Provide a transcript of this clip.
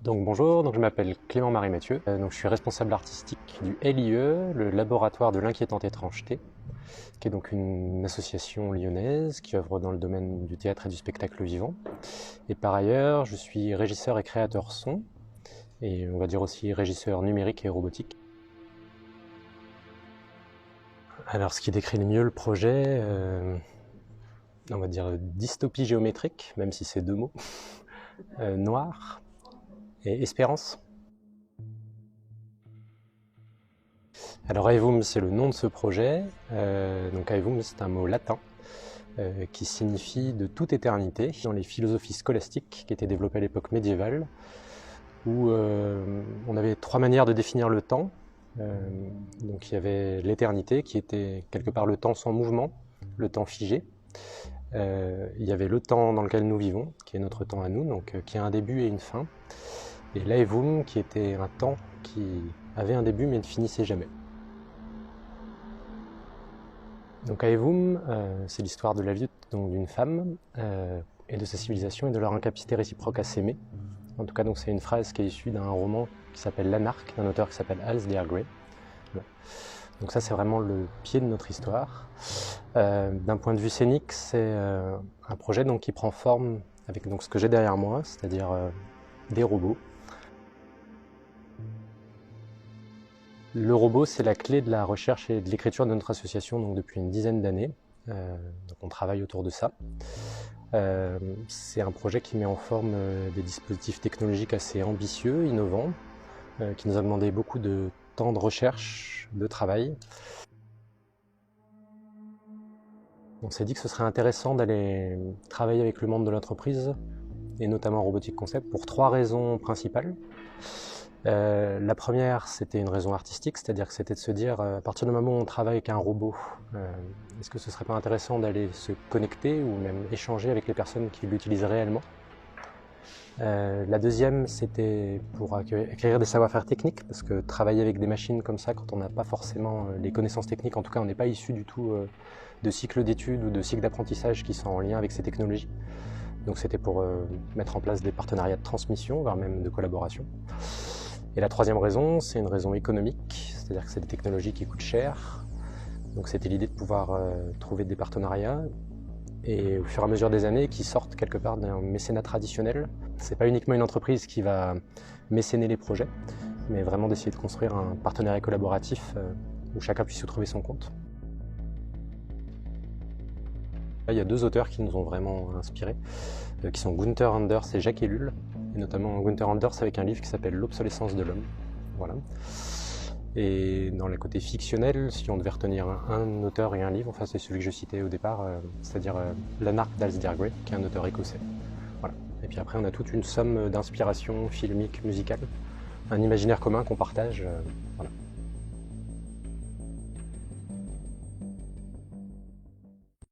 Donc bonjour, je m'appelle Clément-Marie Mathieu, je suis responsable artistique du LIE, le laboratoire de l'inquiétante étrangeté, qui est donc une association lyonnaise qui œuvre dans le domaine du théâtre et du spectacle vivant. Et par ailleurs, je suis régisseur et créateur son, et on va dire aussi régisseur numérique et robotique. Alors ce qui décrit le mieux le projet, on va dire dystopie géométrique, même si c'est deux mots, noir et espérance. Alors Aevum, c'est le nom de ce projet. Donc Aevum, c'est un mot latin qui signifie de toute éternité dans les philosophies scolastiques qui étaient développées à l'époque médiévale, où on avait trois manières de définir le temps. Donc il y avait l'éternité qui était quelque part le temps sans mouvement, le temps figé. Il y avait le temps dans lequel nous vivons, qui est notre temps à nous, donc qui a un début et une fin. Et l'Aevum qui était un temps qui avait un début mais ne finissait jamais. Donc Aevum, c'est l'histoire de la vie d'une femme et de sa civilisation et de leur incapacité réciproque à s'aimer. En tout cas, c'est une phrase qui est issue d'un roman qui s'appelle L'Anarque, d'un auteur qui s'appelle Alasdair Gray. Voilà. Donc ça, c'est vraiment le pied de notre histoire. D'un point de vue scénique, c'est un projet qui prend forme avec ce que j'ai derrière moi, c'est-à-dire des robots. Le robot, c'est la clé de la recherche et de l'écriture de notre association depuis une dizaine d'années. Donc on travaille autour de ça. C'est un projet qui met en forme des dispositifs technologiques assez ambitieux, innovants, qui nous a demandé beaucoup de temps de recherche, de travail. On s'est dit que ce serait intéressant d'aller travailler avec le monde de l'entreprise, et notamment Robotic Concept, pour trois raisons principales. La première, c'était une raison artistique, c'est-à-dire que c'était de se dire, à partir du moment où on travaille avec un robot, est-ce que ce serait pas intéressant d'aller se connecter ou même échanger avec les personnes qui l'utilisent réellement? La deuxième, c'était pour acquérir des savoir-faire techniques, parce que travailler avec des machines comme ça, quand on n'a pas forcément les connaissances techniques, en tout cas on n'est pas issu du tout de cycles d'études ou de cycles d'apprentissage qui sont en lien avec ces technologies. Donc c'était pour mettre en place des partenariats de transmission, voire même de collaboration. Et la troisième raison, c'est une raison économique, c'est-à-dire que c'est des technologies qui coûtent cher. Donc c'était l'idée de pouvoir trouver des partenariats et au fur et à mesure des années qui sortent quelque part d'un mécénat traditionnel. C'est pas uniquement une entreprise qui va mécéner les projets, mais vraiment d'essayer de construire un partenariat collaboratif où chacun puisse y trouver son compte. Là, il y a deux auteurs qui nous ont vraiment inspirés, qui sont Gunther Anders et Jacques Ellul, et notamment Gunther Anders avec un livre qui s'appelle L'obsolescence de l'homme. Voilà. Et dans le côté fictionnel, si on devait retenir un auteur et un livre, enfin c'est celui que je citais au départ, c'est-à-dire L'Anarque d'Alasdair Gray, qui est un auteur écossais. Voilà. Et puis après, on a toute une somme d'inspiration filmique, musicale, un imaginaire commun qu'on partage. Voilà.